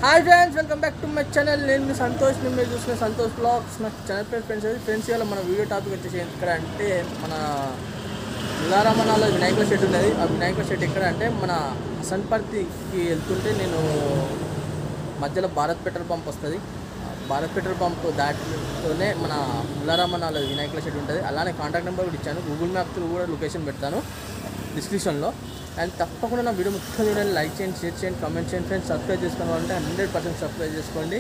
Hi friends, welcome back to my channel. నేను మీ సంతోష్. మీరు చూసిన సంతోష్ బ్లాగ్స్. నా ఛానల్ పేరు ఫ్రెండ్స్ ఇవాళ మన వీడియో టాపిక్ వచ్చేసి ఎక్కడ అంటే మన ముల్లారామనాలో వినాయకుల షెడ్ ఉన్నది. ఆ వినాయకుల షెడ్ ఎక్కడ అంటే మన హసన్పర్తికి వెళ్తుంటే నేను మధ్యలో భారత్ పెట్రోల్ పంప్ వస్తుంది. భారత్ పెట్రోల్ పంప్ దాటితోనే మన ముల్లారామనాలో వినాయకుల షెడ్ ఉంటుంది. అలానే కాంటాక్ట్ నెంబర్ కూడా ఇచ్చాను. గూగుల్ మ్యాప్ త్రూ కూడా లొకేషన్ పెడతాను డిస్క్రిప్షన్లో. అండ్ తప్పకుండా నా వీడియో మొత్తం చూడండి, లైక్ చేయండి, షేర్ చేయండి, కామెంట్ చేయండి. ఫ్రెండ్స్ సబ్స్క్రైబ్ చేసుకోవాలంటే 100% సబ్స్క్రైబ్ చేసుకోండి.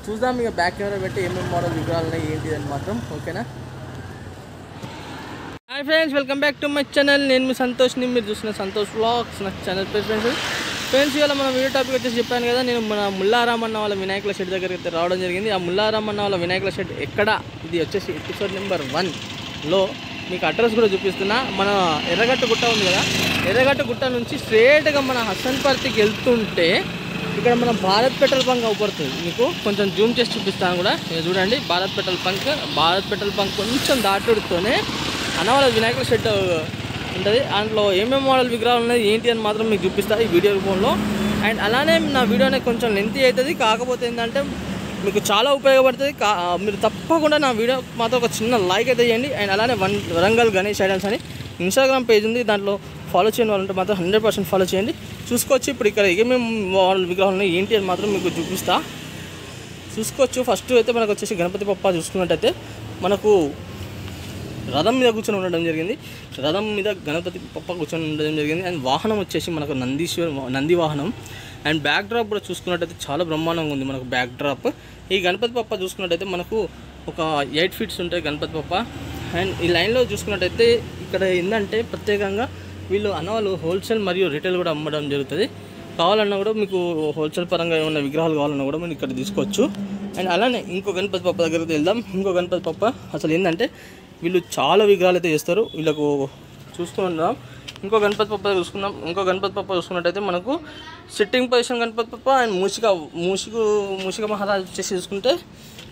చూద్దాం ఇక బ్యాక్ కెమెరా పెట్టి ఏమేమి మోడల్ వివరాలు ఉన్నాయి ఏంటి అని మాత్రం. ఓకేనా? Hi friends, welcome back to my channel. నేను మీ సంతోష్ని. మీరు చూసిన సంతోష్ బ్లాగ్స్. నా ఛానల్ పేరు ఫ్రెండ్స్ ఇవాళ మన వీడియో టాపిక్ వచ్చేసి చెప్పాను కదా, నేను మన ముల్లారామన్న వాళ్ళ వినాయకుల షెడ్ దగ్గరికి అయితే రావడం జరిగింది. ఆ ముల్లారామన్న వాళ్ళ వినాయకుల షెడ్ ఎక్కడ, ఇది వచ్చేసి ఎపిసోడ్ నెంబర్ 1లో మీకు అడ్రస్ కూడా చూపిస్తున్నా. మన ఎర్రగట్టు గుట్ట ఉంది కదా, ఎర్రగట్టు గుట్ట నుంచి స్ట్రేట్గా మన హసన్పర్తికి వెళ్తుంటే ఇక్కడ మన భారత్ పెట్రోల్ బంక్ అవుపడుతుంది. మీకు కొంచెం జూమ్ చేసి చూపిస్తాను కూడా. చూడండి, భారత్ పెట్రోల్ బంక్ కొంచెం దాటుతూనే అన్నవాళ్ళ వినాయకుల షెడ్ ఉంటుంది. దాంట్లో ఏమేమి మోడల్ విగ్రహాలు ఉన్నాయి ఏంటి అని మాత్రం మీకు చూపిస్తాను ఈ వీడియో రూపంలో. అండ్ అలానే నా వీడియో అనేది కొంచెం లెంతీ అవుతుంది, కాకపోతే ఏంటంటే మీకు చాలా ఉపయోగపడుతుంది. మీరు తప్పకుండా నా వీడియో మాత్రం ఒక చిన్న లైక్ అయితే చేయండి. అండ్ అలానే వరంగల్ గణేష్ ఐడల్స్ అని ఇన్స్టాగ్రామ్ పేజ్ ఉంది, దాంట్లో ఫాలో చేయని వాళ్ళంటే మాత్రం 100% ఫాలో చేయండి. చూసుకోవచ్చు ఇప్పుడు ఇక్కడ ఏమేమి మోడల్ విగ్రహాలు ఉన్నాయి ఏంటి అని మాత్రం మీకు చూసుకోవచ్చు. ఫస్ట్ అయితే మనకు వచ్చేసి గణపతి బప్ప చూసుకున్నట్టయితే మనకు రథం మీద కూర్చొని ఉండడం జరిగింది. రథం మీద గణపతి బప్ప కూర్చొని ఉండడం జరిగింది. అండ్ వాహనం వచ్చేసి మనకు నంది వాహనం. అండ్ బ్యాక్ డ్రాప్ కూడా చూసుకున్నట్టయితే చాలా బ్రహ్మాండంగా ఉంది మనకు బ్యాక్ డ్రాప్. ఈ గణపతి బప్ప చూసుకున్నట్టయితే మనకు ఒక 8 ఫీట్స్ ఉంటాయి గణపతి బప్ప. అండ్ ఈ లైన్లో చూసుకున్నట్టయితే ఇక్కడ ఏంటంటే ప్రత్యేకంగా వీళ్ళు అన్నవాళ్ళు హోల్సేల్ మరియు రిటైల్ కూడా అమ్మడం జరుగుతుంది. కావాలన్నా కూడా మీకు హోల్సేల్ పరంగా ఏమన్నా విగ్రహాలు కావాలన్నా కూడా మనం ఇక్కడ తీసుకోవచ్చు. అండ్ అలానే ఇంకో గణపతి బప్ప దగ్గరికి వెళ్దాం. ఇంకో గణపతి బప్ప అసలు ఏంటంటే వీళ్ళు చాలా విగ్రహాలు అయితే చేస్తారు. వీళ్ళకు చూసుకుందాం. ఇంకో గణపతి బప్ప చూసుకుందాం. ఇంకో గణపతి బప్ప చూసుకున్నట్టయితే మనకు sitting position Ganapati Bappa. And Mushika మహారాజు వచ్చేసి చూసుకుంటే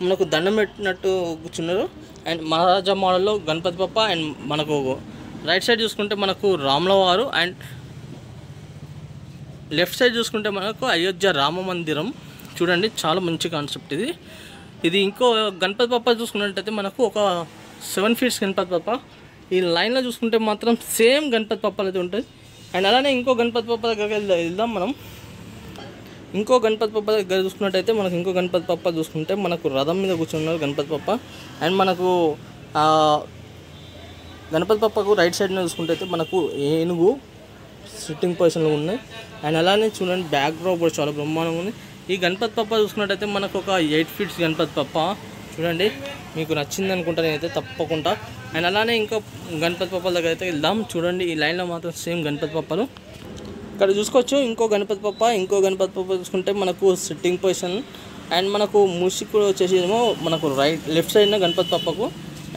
మనకు దండం పెట్టినట్టు కూర్చున్నారు. అండ్ మహారాజా మోడల్లో గణపతి బప్ప. అండ్ మనకు రైట్ సైడ్ చూసుకుంటే మనకు రాముల వారు. అండ్ లెఫ్ట్ సైడ్ చూసుకుంటే మనకు అయోధ్య రామ మందిరం. చూడండి, చాలా మంచి కాన్సెప్ట్ ఇది. ఇంకో గణపతి బప్ప చూసుకున్నట్టయితే మనకు ఒక 7 ఫీట్స్ గణపతి బప్ప. ఈ లైన్లో చూసుకుంటే మాత్రం సేమ్ గణపతి బప్పలు అయితే ఉంటుంది. అండ్ అలానే ఇంకో గణపతి బప్ప దగ్గరికి వెళ్దాం మనం. ఇంకో గణపతి బప్ప దగ్గర చూసుకున్నట్టయితే మనకు ఇంకో గణపతి బప్ప చూసుకుంటే మనకు రథం మీద కూర్చున్నారు గణపతి బప్ప. అండ్ మనకు గణపతి బప్పకు రైట్ సైడ్లో చూసుకుంటే మనకు ఏనుగు సిట్టింగ్ పొజిషన్లో ఉన్నాయి. అండ్ అలానే చూడండి, బ్యాక్ డ్రాప్ కూడా చాలా బ్రహ్మాండంగా ఉంది. ఈ గణపతి బప్ప చూసుకున్నట్టయితే మనకు ఒక 8 ఫీట్స్ గణపతి బప్ప. చూడండి, మీకు నచ్చింది అనుకుంటా నేనైతే తప్పకుండా. అండ్ అలానే ఇంకో గణపతి బప్పల దగ్గర అయితే వెళ్దాం. చూడండి, ఈ లైన్లో మాత్రం సేమ్ గణపతి బప్పలు ఇక్కడ చూసుకోవచ్చు. ఇంకో గణపతి బప్ప చూసుకుంటే మనకు సిట్టింగ్ పొజిషన్. అండ్ మనకు మూషికుడు వచ్చేసి ఏమో మనకు లెఫ్ట్ సైడ్న గణపతి బప్పకు.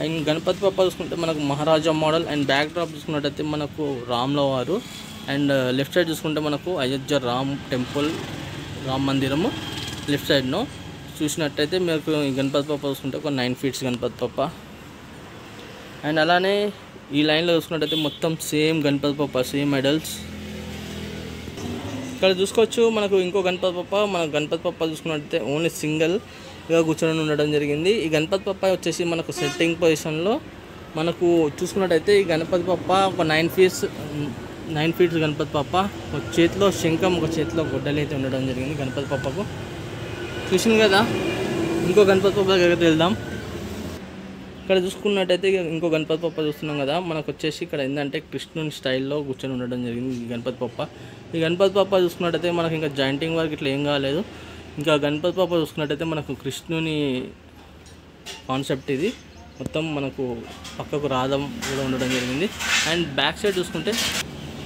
అండ్ గణపతి బప్ప చూసుకుంటే మనకు మహారాజా మోడల్. అండ్ బ్యాక్ డ్రాప్ చూసుకున్నట్టయితే మనకు రాముల వారు. అండ్ లెఫ్ట్ సైడ్ చూసుకుంటే మనకు అయోధ్య రామ్ టెంపుల్, రామ్ మందిరము లెఫ్ట్ సైడ్ను చూసినట్టయితే మీకు ఈ గణపతి బప్ప చూసుకుంటే ఒక 9 ఫీట్స్ గణపతి బప్ప. అండ్ అలానే ఈ లైన్లో చూసుకున్నట్టయితే మొత్తం same Ganapati Bappa, same idols ఇక్కడ చూసుకోవచ్చు. మనకు ఇంకో గణపతి బప్ప. మన గణపతి బప్ప చూసుకున్నట్టయితే ఓన్లీ సింగిల్గా కూర్చొని ఉండడం జరిగింది. ఈ గణపతి బప్ప వచ్చేసి మనకు సెట్టింగ్ పొజిషన్లో మనకు చూసుకున్నట్టయితే ఈ గణపతి బప్ప ఒక 9 ఫీట్స్ గణపతి బప్ప. ఒక చేతిలో శంఖం, ఒక చేతిలో గొడ్డలి అయితే ఉండడం జరిగింది గణపతి బప్పకు. చూసింది కదా. ఇంకో గణపతి బప్ప దగ్గరికి వెళ్దాం. ఇక్కడ చూసుకున్నట్టయితే ఇంకో గణపతి బప్ప చూస్తున్నాం కదా. మనకు వచ్చేసి ఇక్కడ ఏంటంటే కృష్ణుని స్టైల్లో కూర్చొని ఉండడం జరిగింది ఈ గణపతి బప్ప. ఈ గణపతి బప్ప చూసుకున్నట్టయితే మనకి ఇంకా జాయింటింగ్ వర్క్ ఇట్లా ఏం కాలేదు. ఇంకా గణపతి బప్ప చూసుకున్నట్టయితే మనకు కృష్ణుని కాన్సెప్ట్ ఇది. మొత్తం మనకు పక్కకు రాధం కూడా ఉండడం జరిగింది. అండ్ బ్యాక్ సైడ్ చూసుకుంటే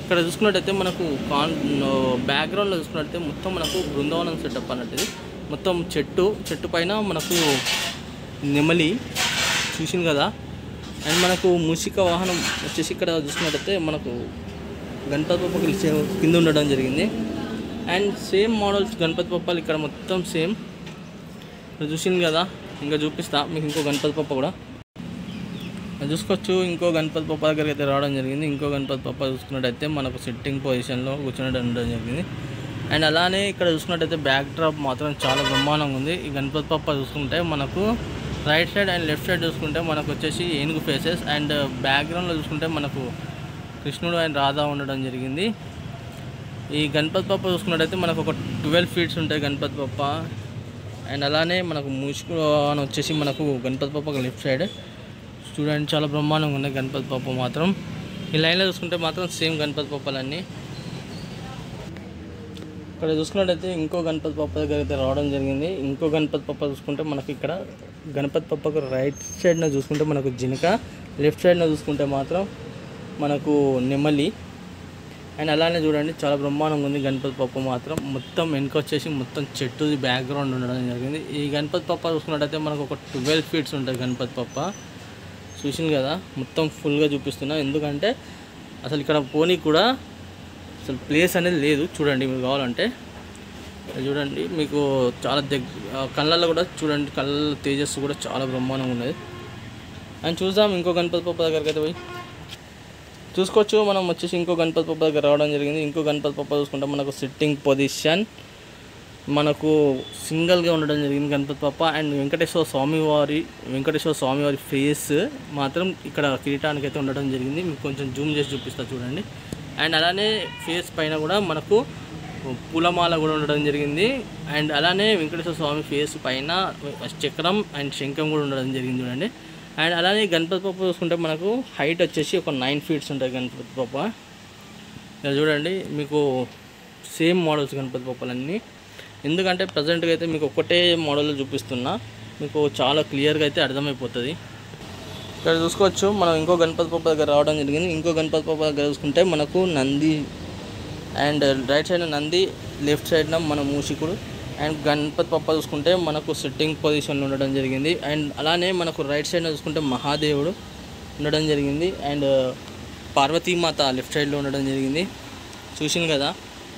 ఇక్కడ చూసుకున్నట్టయితే మనకు బ్యాక్గ్రౌండ్లో చూసుకున్నట్టయితే మొత్తం మనకు బృందావనం సెటప్ అన్నట్టు. మొత్తం చెట్టు పైన మనకు నెమలి చూసింది కదా. అండ్ మనకు మూషిక వాహనం వచ్చేసి ఇక్కడ చూసుకున్నట్టయితే మనకు గణపతి బప్పకి కింద ఉండడం జరిగింది. అండ్ సేమ్ మోడల్స్ గణపతి బప్పలు ఇక్కడ మొత్తం సేమ్ చూసింది కదా. ఇంకా చూపిస్తా మీకు ఇంకో గణపతి బప్ప కూడా చూసుకోవచ్చు. ఇంకో గణపతి బప్ప దగ్గరికి అయితే రావడం జరిగింది. ఇంకో గణపతి బప్ప చూసుకున్నట్టయితే మనకు సిట్టింగ్ పొజిషన్లో కూర్చున్నట్టు ఉండడం జరిగింది. అండ్ అలానే ఇక్కడ చూసుకున్నట్టయితే బ్యాక్ డ్రాప్ మాత్రం చాలా బ్రహ్మాండంగా ఉంది. ఈ గణపతి బప్ప చూసుకుంటే మనకు right side and left side చూసుకుంటే మనకు వచ్చేసి ఏనుగు ఫేసెస్, అండ్ బ్యాక్గ్రౌండ్లో చూసుకుంటే మనకు కృష్ణుడు అండ్ రాధా ఉండడం జరిగింది. ఈ గణపతి బప్ప చూసుకున్నట్టయితే మనకు ఒక 12 ఫీట్స్ ఉంటాయి గణపతి బప్ప. అండ్ అలానే మనకు ముసుగు అని వచ్చేసి మనకు గణపతి బప్ప లెఫ్ట్ సైడ్ చూడండి, చాలా బ్రహ్మాండంగా ఉన్నాయి గణపతి బప్ప మాత్రం. ఈ లైన్లో చూసుకుంటే మాత్రం సేమ్ గణపతి బప్పలన్నీ. ఇక్కడ చూసుకున్నట్టయితే ఇంకో గణపతి బప్ప దగ్గర అయితే రావడం జరిగింది. ఇంకో గణపతి బప్ప చూసుకుంటే మనకి ఇక్కడ గణపతి బప్పకు రైట్ సైడ్న చూసుకుంటే మనకు జినక, లెఫ్ట్ సైడ్న చూసుకుంటే మాత్రం మనకు నెమలి. అండ్ అలానే చూడండి చాలా బ్రహ్మాండంగా ఉంది గణపతి బప్ప మాత్రం. మొత్తం వెనుక వచ్చేసి మొత్తం చెట్టు బ్యాక్గ్రౌండ్ ఉండడం జరిగింది. ఈ గణపతి బప్ప చూసుకున్నట్టయితే మనకు ఒక 12 ఫీట్స్ ఉంటుంది గణపతి బప్ప. చూసింది కదా, మొత్తం ఫుల్గా చూపిస్తున్నా, ఎందుకంటే అసలు ఇక్కడ పోనీ కూడా అసలు ప్లేస్ అనేది లేదు. చూడండి మీరు కావాలంటే చూడండి, మీకు చాలా కళ్ళల్లో కూడా చూడండి, కళ్ళ తేజస్సు కూడా చాలా బ్రహ్మాండంగా ఉన్నది. అండ్ చూద్దాం ఇంకో గణపతి బప్ప దగ్గరికి అయితే పోయి చూసుకోవచ్చు. మనం వచ్చేసి ఇంకో గణపతి బప్ప దగ్గర రావడం జరిగింది. ఇంకో గణపతి బప్ప చూసుకుంటే మనకు సిట్టింగ్ పొజిషన్ మనకు సింగిల్గా ఉండడం జరిగింది గణపతి బప్ప. అండ్ వెంకటేశ్వర స్వామి వారి ఫేస్ మాత్రం ఇక్కడ కిరీటానికి అయితే ఉండడం జరిగింది. మీకు కొంచెం జూమ్ చేసి చూపిస్తా చూడండి. అండ్ అలానే ఫేస్ పైన కూడా మనకు పూలమాల కూడా ఉండడం జరిగింది. అండ్ అలానే వెంకటేశ్వర స్వామి ఫేస్ పైన చక్రం అండ్ శంఖం కూడా ఉండడం జరిగింది చూడండి. అండ్ అలానే గణపతి బప్ప చూసుకుంటే మనకు హైట్ వచ్చేసి ఒక 9 ఫీట్స్ ఉంటుంది గణపతి బప్ప. ఇలా చూడండి, మీకు సేమ్ మోడల్స్ గణపతి బప్పలన్నీ. ఎందుకంటే ప్రజెంట్గా అయితే మీకు ఒకటే మోడల్లో చూపిస్తున్నా, మీకు చాలా క్లియర్గా అయితే అర్థమైపోతుంది. ఇక్కడ చూసుకోవచ్చు మనం ఇంకో గణపతి బప్ప దగ్గర రావడం జరిగింది. ఇంకో గణపతి బప్ప దగ్గర చూసుకుంటే మనకు Nandi, and right side Nandi, left సైడ్న మన మూషికుడు. అండ్ గణపతి బప్ప చూసుకుంటే మనకు సిట్టింగ్ పొజిషన్లో ఉండడం జరిగింది. అండ్ అలానే మనకు రైట్ సైడ్న చూసుకుంటే మహాదేవుడు ఉండడం జరిగింది. అండ్ పార్వతీమాత లెఫ్ట్ సైడ్లో ఉండడం జరిగింది, చూసింది కదా.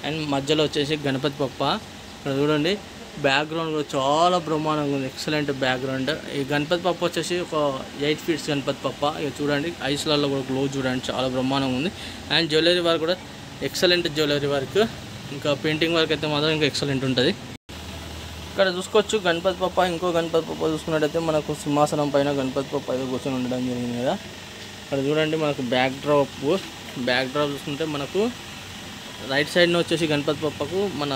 అండ్ మధ్యలో వచ్చేసి గణపతి బప్ప. ఇక్కడ చూడండి బ్యాక్గ్రౌండ్ కూడా చాలా బ్రహ్మాండంగా ఉంది, ఎక్సలెంట్ బ్యాక్గ్రౌండ్. ఈ గణపతి బప్ప వచ్చేసి ఒక 8 ఫీట్స్ గణపతి బప్ప. ఇక చూడండి ఐస్లలో కూడా గ్లో చూడండి, చాలా బ్రహ్మాండంగా ఉంది. అండ్ జ్యువెలరీ వర్క్ కూడా ఎక్సలెంట్ జ్యువెలరీ వర్క్, ఇంకా పెయింటింగ్ వర్క్ అయితే మాత్రం ఇంకా ఎక్సలెంట్ ఉంటుంది. ఇక్కడ చూసుకోవచ్చు గణపతి బప్ప. ఇంకో గణపతి బప్ప చూసుకున్నట్టయితే మనకు సింహాసనం పైన గణపతి బప్ప అయితే కూర్చొని ఉండడం జరిగింది కదా. ఇక్కడ చూడండి మనకు బ్యాక్ డ్రాప్ చూసుకుంటే మనకు రైట్ సైడ్న వచ్చేసి గణపతి బప్పకు మన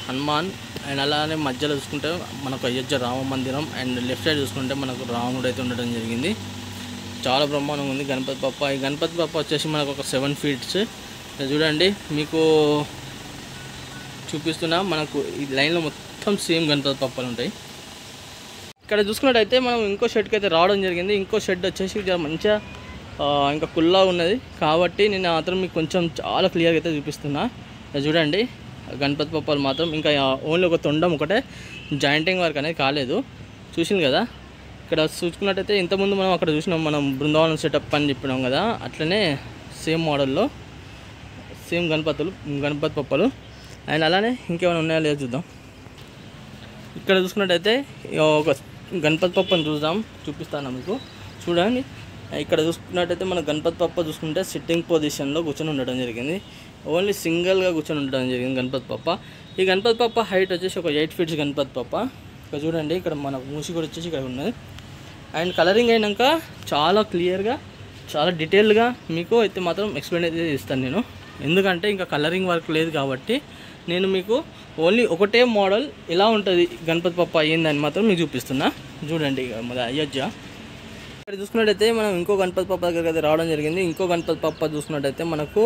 హనుమాన్, అండ్ అలానే మధ్యలో చూసుకుంటే మనకు అయోధ్య రామ మందిరం, అండ్ లెఫ్ట్ సైడ్ చూసుకుంటే మనకు రాముడు అయితే ఉండడం జరిగింది. చాలా బ్రహ్మాండంగా ఉంది గణపతి బప్ప. ఈ గణపతి బప్ప వచ్చేసి మనకు ఒక 7 ఫీట్స్. చూడండి మీకు చూపిస్తున్నా, మనకు ఈ లైన్లో మొత్తం సేమ్ గణపతి బప్పలు ఉంటాయి. ఇక్కడ చూసుకున్నట్టయితే మనం ఇంకో షెడ్కి అయితే రావడం జరిగింది. ఇంకో షెడ్ వచ్చేసి మంచిగా ఇంకా కుల్లా ఉన్నది కాబట్టి నేను మాత్రం మీకు కొంచెం చాలా క్లియర్గా అయితే చూపిస్తున్నా. చూడండి గణపతి బప్పలు మాత్రం ఇంకా ఓన్లీ ఒక తొండం ఒకటే జాయింటింగ్ వర్క్ అనేది కాలేదు, చూసింది కదా. ఇక్కడ చూసుకున్నట్టయితే ఇంతకుముందు మనం అక్కడ చూసినాం, మనం బృందావనం సెటప్ అని చెప్పినాం కదా, అట్లనే సేమ్ మోడల్లో సేమ్ గణపతి బప్పలు. అండ్ అలానే ఇంకేమైనా ఉన్నాయో లేదో చూద్దాం. ఇక్కడ చూసుకున్నట్టయితే ఒక గణపతి బప్పని చూపిస్తాను మీకు చూడండి. ఇక్కడ చూసుకున్నట్టయితే మన గణపతి బప్ప చూసుకుంటే సిట్టింగ్ పొజిషన్లో కూర్చొని ఉండడం జరిగింది. ఓన్లీ సింగిల్గా కూర్చొని ఉండడం జరిగింది గణపతి బప్ప. ఈ గణపతి బప్ప హైట్ వచ్చేసి ఒక 8 ఫీట్స్ గణపతి బప్ప. ఇక్కడ చూడండి, ఇక్కడ మన మూషికుడు వచ్చేసి ఇక్కడ ఉన్నది. అండ్ కలరింగ్ అయినాక చాలా క్లియర్గా చాలా డీటెయిల్గా మీకు అయితే మాత్రం ఎక్స్ప్లెయిన్ అయితే ఇస్తాను నేను, ఎందుకంటే ఇంకా కలరింగ్ వర్క్ లేదు కాబట్టి నేను మీకు ఓన్లీ ఒకటే మోడల్ ఎలా ఉంటుంది గణపతి బప్ప అయ్యిందని మాత్రం మీకు చూపిస్తున్నా. చూడండి మన అయోధ్య. ఇక్కడ చూసుకున్నట్టయితే మనం ఇంకో గణపతి బప్ప దగ్గరికి అయితే రావడం జరిగింది. ఇంకో గణపతి బప్ప చూసుకున్నట్టయితే మనకు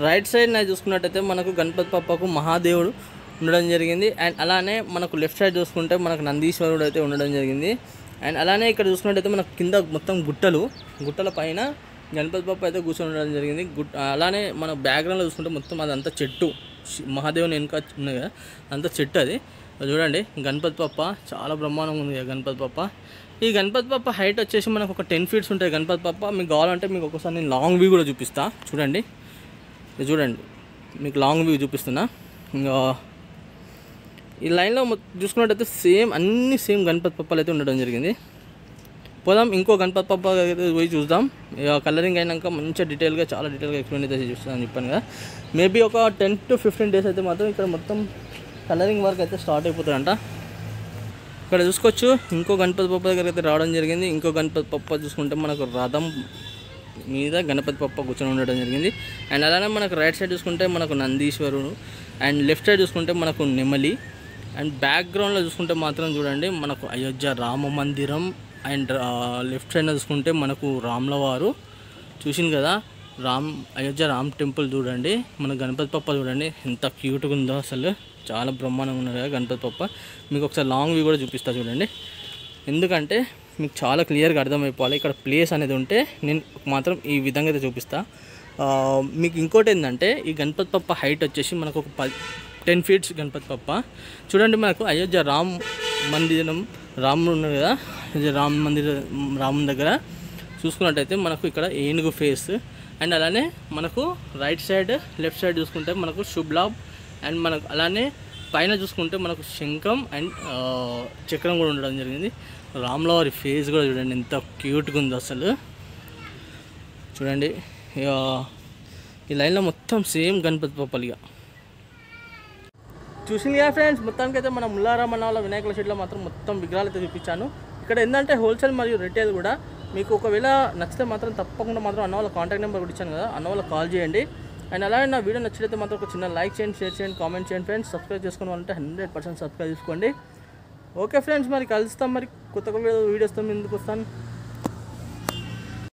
రైట్ సైడ్ చూసుకున్నట్టయితే మనకు గణపతి బప్పకు మహాదేవుడు ఉండడం జరిగింది. అండ్ అలానే మనకు లెఫ్ట్ సైడ్ చూసుకుంటే మనకు నందీశ్వరుడు అయితే ఉండడం జరిగింది. అండ్ అలానే ఇక్కడ చూసుకున్నట్టయితే మనకు కింద మొత్తం గుట్టల పైన గణపతి బప్ప అయితే కూర్చొని ఉండడం జరిగింది. అలానే మన బ్యాక్గ్రౌండ్లో చూసుకుంటే మొత్తం అదంతా చెట్టు, మహాదేవుని వెనుక ఉన్నది కదా అంతా చెట్టు. అది చూడండి గణపతి బప్ప చాలా బ్రహ్మాండంగా ఉంది గణపతి బప్ప. ఈ గణపతి బప్ప హైట్ వచ్చేసి మనకు ఒక 10 ఫీట్స్ ఉంటాయి గణపతి బప్ప. మీకు కావాలంటే మీకు ఒకసారి నేను లాంగ్ వ్యూ కూడా చూపిస్తా చూడండి. చూడండి మీకు లాంగ్ వ్యూ చూపిస్తున్నా. ఇంకా ఈ లైన్లో చూసుకున్నట్టయితే అన్నీ సేమ్ గణపతి బప్పలు అయితే ఉండడం జరిగింది. పోదాం ఇంకో గణపతి పప్ప అయితే పోయి చూద్దాం. ఇక కలరింగ్ అయినాక మంచిగా డీటెయిల్గా చాలా డీటెయిల్గా ఎక్స్ప్లెయిన్ అయితే చూస్తాను చెప్పాను కదా. మేబీ ఒక 10 to 15 days అయితే మాత్రం ఇక్కడ మొత్తం కలరింగ్ వర్క్ అయితే స్టార్ట్ అయిపోతుందంట. ఇక్కడ చూసుకోవచ్చు ఇంకో గణపతి పప్ప దగ్గర అయితే రావడం జరిగింది. ఇంకో గణపతి పప్ప చూసుకుంటే మనకు రథం మీద గణపతి పప్ప కూర్చొని ఉండడం జరిగింది. అండ్ అలానే మనకు రైట్ సైడ్ చూసుకుంటే మనకు నందీశ్వరుడు, అండ్ లెఫ్ట్ సైడ్ చూసుకుంటే మనకు నెమలి, అండ్ బ్యాక్గ్రౌండ్లో చూసుకుంటే మాత్రం చూడండి మనకు అయోధ్య రామ మందిరం, అండ్ లెఫ్ట్ సైడ్ చూసుకుంటే మనకు రాముల వారు చూసింది కదా, అయోధ్య రామ్ టెంపుల్ చూడండి. మన గణపతి పప్ప చూడండి ఎంత క్యూట్గా ఉందో, అసలు చాలా బ్రహ్మాండంగా ఉన్నది కదా గణపతి పప్ప. మీకు ఒకసారి లాంగ్ వ్యూ కూడా చూపిస్తా చూడండి, ఎందుకంటే మీకు చాలా క్లియర్గా అర్థమైపోవాలి. ఇక్కడ ప్లేస్ అనేది ఉంటే నేను మాత్రం ఈ విధంగా అయితే చూపిస్తా. మీకు ఇంకోటి ఏంటంటే ఈ గణపతి పప్ప హైట్ వచ్చేసి మనకు ఒక 10 feet గణపతి పప్ప చూడండి. మనకు అయోధ్య రామ్ మందిరం, రాముడు ఉన్నారు కదా, రామ్ మందిరం, రాముని దగ్గర చూసుకున్నట్టయితే మనకు ఇక్కడ ఏనుగు ఫేస్, అండ్ అలానే మనకు రైట్ సైడ్ లెఫ్ట్ సైడ్ చూసుకుంటే మనకు శుభ్లాభ్, అండ్ మనకు అలానే పైన చూసుకుంటే మనకు శంఖం అండ్ చక్రం కూడా ఉండడం జరిగింది. రాముల వారి ఫేస్ కూడా చూడండి ఎంత క్యూట్గా ఉందో అసలు చూడండి. ఈ లైన్లో మొత్తం సేమ్ గణపతి పప్పలుగా చూసింది కదా ఫ్రెండ్స్. మొత్తానికి అయితే మన ముల్లారాం అన్న వాళ్ళ వినాయకుల షెడ్లో మాత్రం మొత్తం విగ్రహాలు అయితే చూపించాను. ఇక్కడ ఏంటంటే హోల్సేల్ మరియు రిటైల్ కూడా. మీకు ఒకవేళ నచ్చితే మాత్రం తప్పకుండా మాత్రం అన్న వాళ్ళ కాంటాక్ట్ నెంబర్ కూడా ఇచ్చాను కదా, అన్న వాళ్ళకి కాల్ చేయండి. అండ్ అలాగే నా వీడియో నచ్చితే మాత్రం ఒక చిన్న లైక్ చేయండి, షేర్ చేయండి, కామెంట్ చేయండి ఫ్రెండ్స్. సబ్స్క్రైబ్ చేసుకుని వాళ్ళంటే 100% సబ్స్క్రైబ్ చేసుకోండి. ఓకే ఫ్రెండ్స్, మరి కలుస్తాం మరి కొత్త వీడియోస్తో ముందుకు వస్తాను.